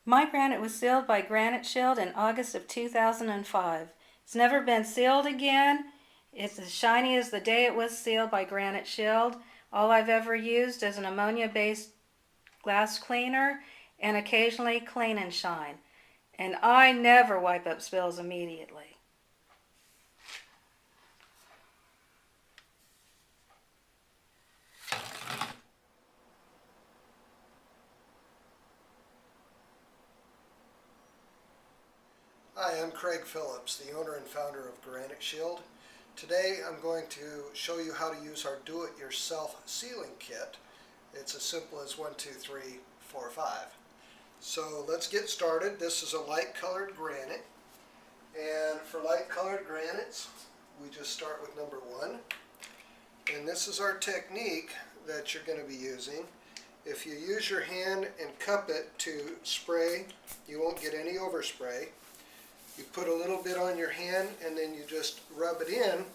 My granite was sealed by Granite Shield in August of 2005. It's never been sealed again. It's as shiny as the day it was sealed by Granite Shield. All I've ever used is an ammonia-based glass cleaner and occasionally Clean and Shine. And I never wipe up spills immediately. Hi, I'm Craig Phillips, the owner and founder of Granite Shield. Today I'm going to show you how to use our do-it-yourself sealing kit. It's as simple as 1, 2, 3, 4, 5. So let's get started. This is a light colored granite, and for light colored granites we just start with number 1, and this is our technique that you're going to be using. If you use your hand and cup it to spray, you won't get any overspray. You put a little bit on your hand and then you just rub it in,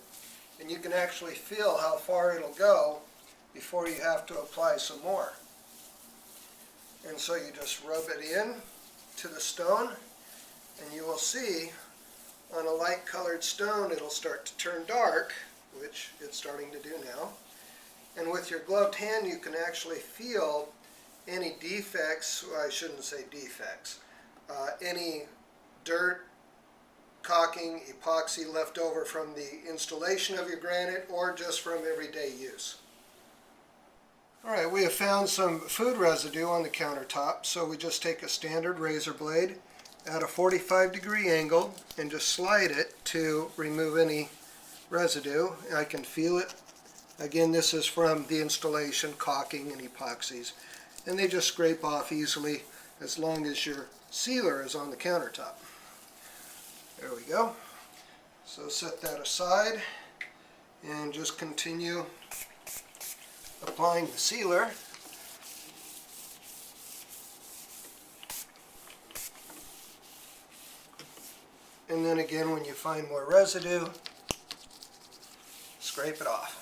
and you can actually feel how far it'll go before you have to apply some more. And so you just rub it in to the stone, and you will see on a light colored stone it'll start to turn dark, which it's starting to do now. And with your gloved hand you can actually feel any defects, well, I shouldn't say defects, any dirt, caulking, epoxy left over from the installation of your granite or just from everyday use. Alright, we have found some food residue on the countertop, so we just take a standard razor blade at a 45-degree angle and just slide it to remove any residue. I can feel it. Again, this is from the installation, caulking and epoxies, and they just scrape off easily as long as your sealer is on the countertop. There we go. So set that aside and just continue applying the sealer. And then again, when you find more residue, scrape it off.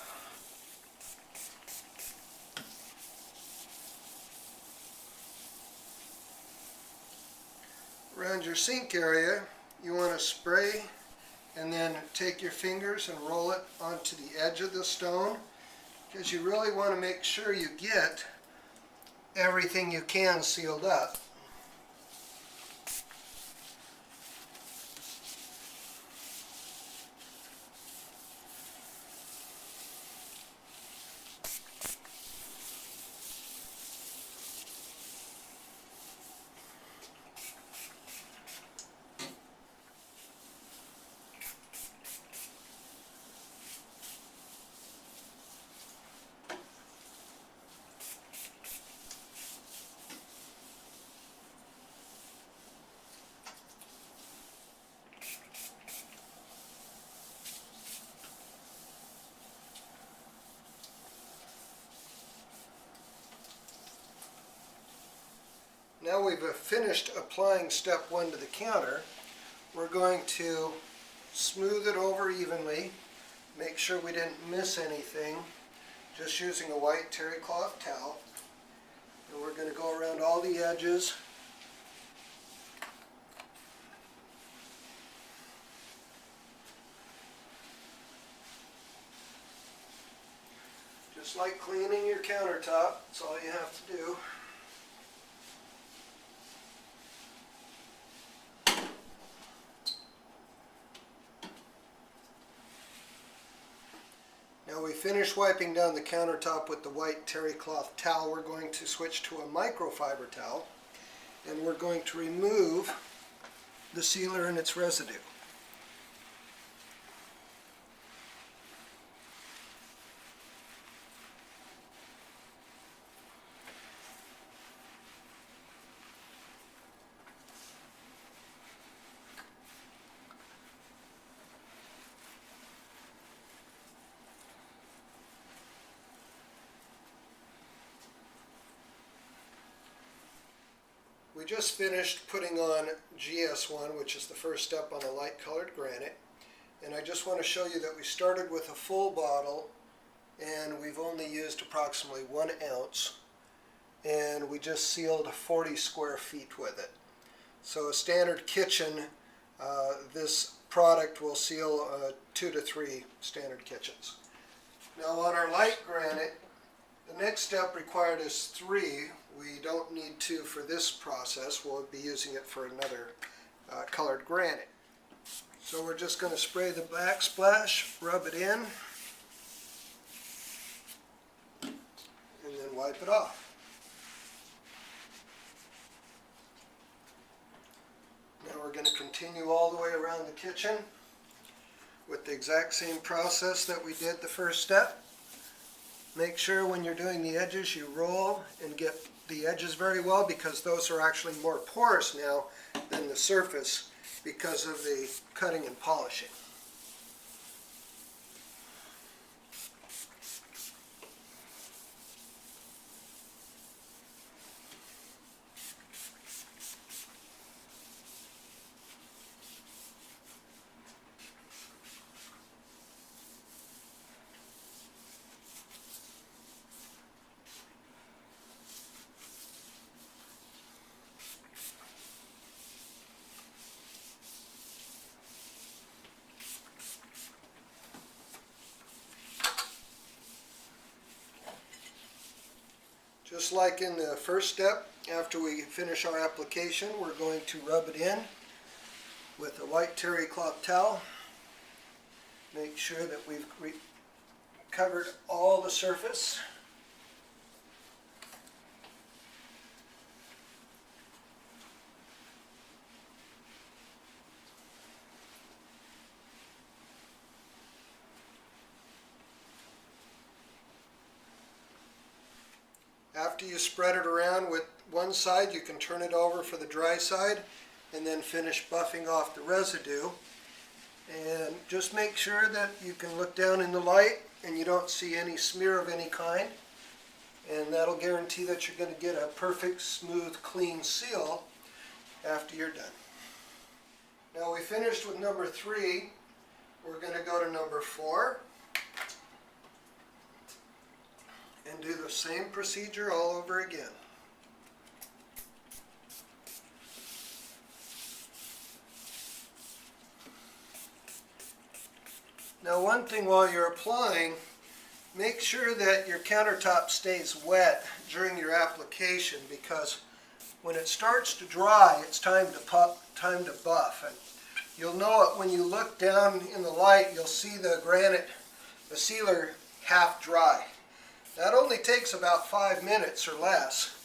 Around your sink area, you want to spray and then take your fingers and roll it onto the edge of the stone, because you really want to make sure you get everything you can sealed up. Now we've finished applying step 1 to the counter. We're going to smooth it over evenly, make sure we didn't miss anything, just using a white terry cloth towel. And we're going to go around all the edges. Just like cleaning your countertop, that's all you have to do. Now we finish wiping down the countertop with the white terry cloth towel. We're going to switch to a microfiber towel, and we're going to remove the sealer and its residue. We just finished putting on GS1, which is the first step on a light colored granite, and I just want to show you that we started with a full bottle and we've only used approximately 1 ounce, and we just sealed 40 square feet with it. So a standard kitchen, this product will seal 2 to 3 standard kitchens. Now on our light granite, the next step required is 3. We don't need 2 for this process. We'll be using it for another colored granite. So we're just going to spray the backsplash, rub it in, and then wipe it off. Now we're going to continue all the way around the kitchen with the exact same process that we did the first step. Make sure when you're doing the edges you roll and get the edges very well, because those are actually more porous now than the surface because of the cutting and polishing. Just like in the first step, after we finish our application, we're going to rub it in with a white terry cloth towel. Make sure that we've covered all the surface. After you spread it around with one side, you can turn it over for the dry side and then finish buffing off the residue. And just make sure that you can look down in the light and you don't see any smear of any kind. And that'll guarantee that you're going to get a perfect, smooth, clean seal after you're done. Now we finished with number 3. We're going to go to number 4. And do the same procedure all over again. Now one thing while you're applying, make sure that your countertop stays wet during your application, because when it starts to dry, it's time to buff. And you'll know it when you look down in the light. You'll see the granite, the sealer, half dry. That only takes about 5 minutes or less,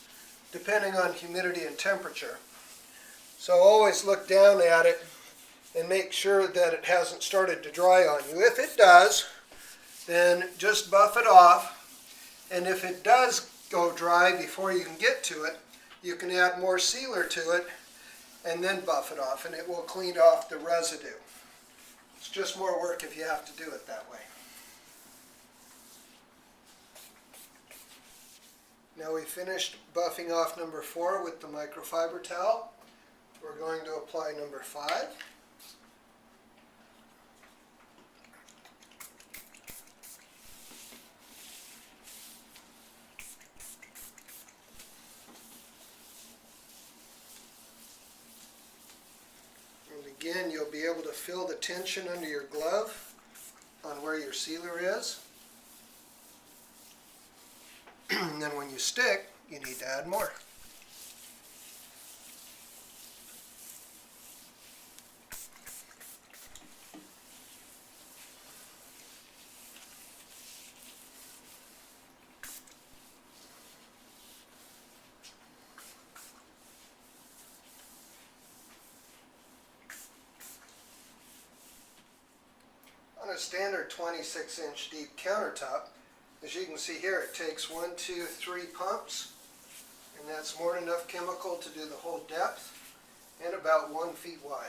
depending on humidity and temperature. So always look down at it and make sure that it hasn't started to dry on you. If it does, then just buff it off. And if it does go dry before you can get to it, you can add more sealer to it and then buff it off, and it will clean off the residue. It's just more work if you have to do it that way. Now we finished buffing off number 4 with the microfiber towel. We're going to apply number 5. And again, you'll be able to feel the tension under your glove on where your sealer is. And then when you stick, you need to add more. On a standard 26-inch deep countertop, as you can see here, it takes 1, 2, 3 pumps, and that's more than enough chemical to do the whole depth, and about 1 foot wide.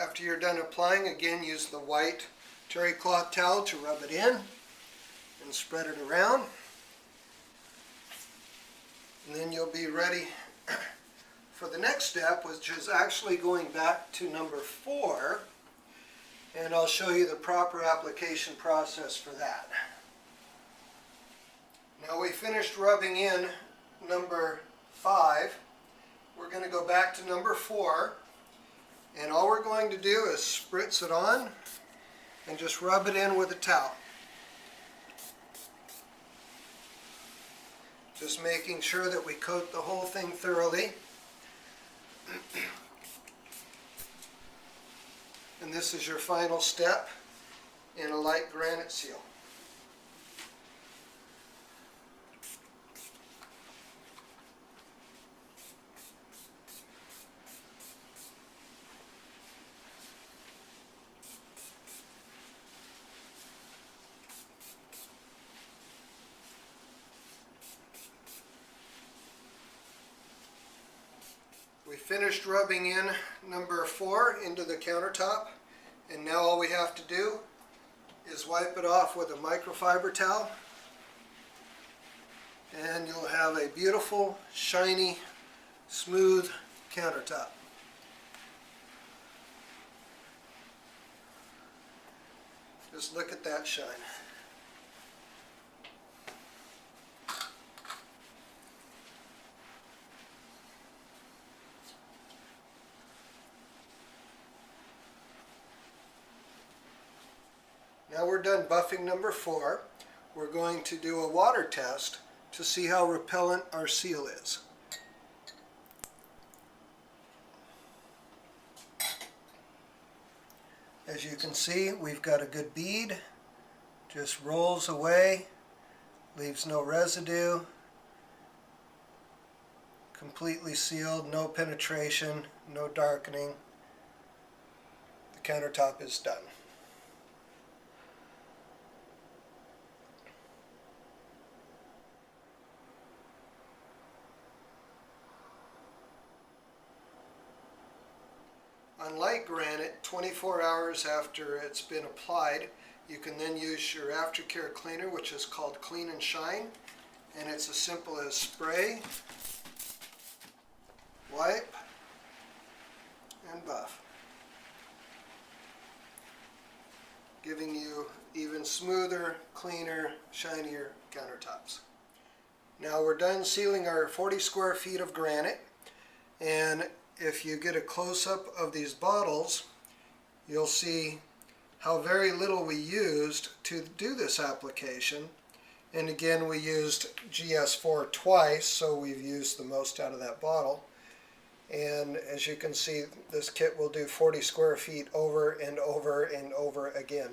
After you're done applying, again use the white terry cloth towel to rub it in and spread it around. And then you'll be ready for the next step, which is actually going back to number 4 and I'll show you the proper application process for that. Now we finished rubbing in number 5. We're going to go back to number 4, and all we're going to do is spritz it on and just rub it in with a towel. Just making sure that we coat the whole thing thoroughly. And this is your final step in a light granite seal. We finished rubbing in number 4 into the countertop, and now all we have to do is wipe it off with a microfiber towel, and you'll have a beautiful, shiny, smooth countertop. Just look at that shine. Now we're done buffing number 4. We're going to do a water test to see how repellent our seal is. As you can see, we've got a good bead. Just rolls away, leaves no residue. Completely sealed, no penetration, no darkening. The countertop is done. On light granite, 24 hours after it's been applied, you can then use your aftercare cleaner, which is called Clean and Shine, and it's as simple as spray, wipe, and buff, giving you even smoother, cleaner, shinier countertops. Now we're done sealing our 40 square feet of granite, and if you get a close-up of these bottles, you'll see how very little we used to do this application. And again, we used GS4 twice, so we've used the most out of that bottle. And as you can see, this kit will do 40 square feet over and over and over again.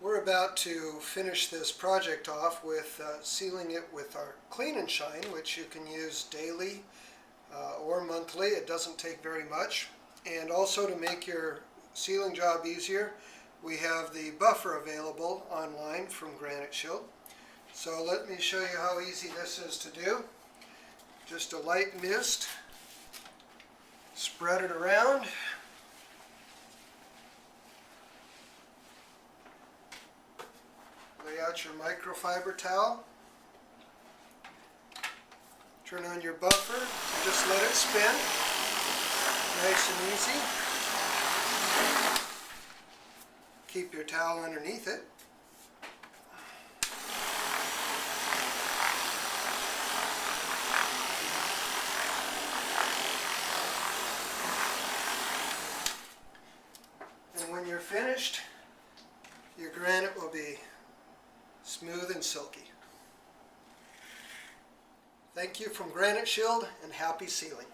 We're about to finish this project off with sealing it with our Clean and Shine, which you can use daily or monthly. It doesn't take very much. And also, to make your sealing job easier, we have the buffer available online from Granite Shield. So let me show you how easy this is to do. Just a light mist, spread it around. Lay out your microfiber towel. Turn on your buffer and just let it spin. Nice and easy. Keep your towel underneath it. And when you're finished, your granite will be smooth and silky. Thank you from Granite Shield, and happy sealing.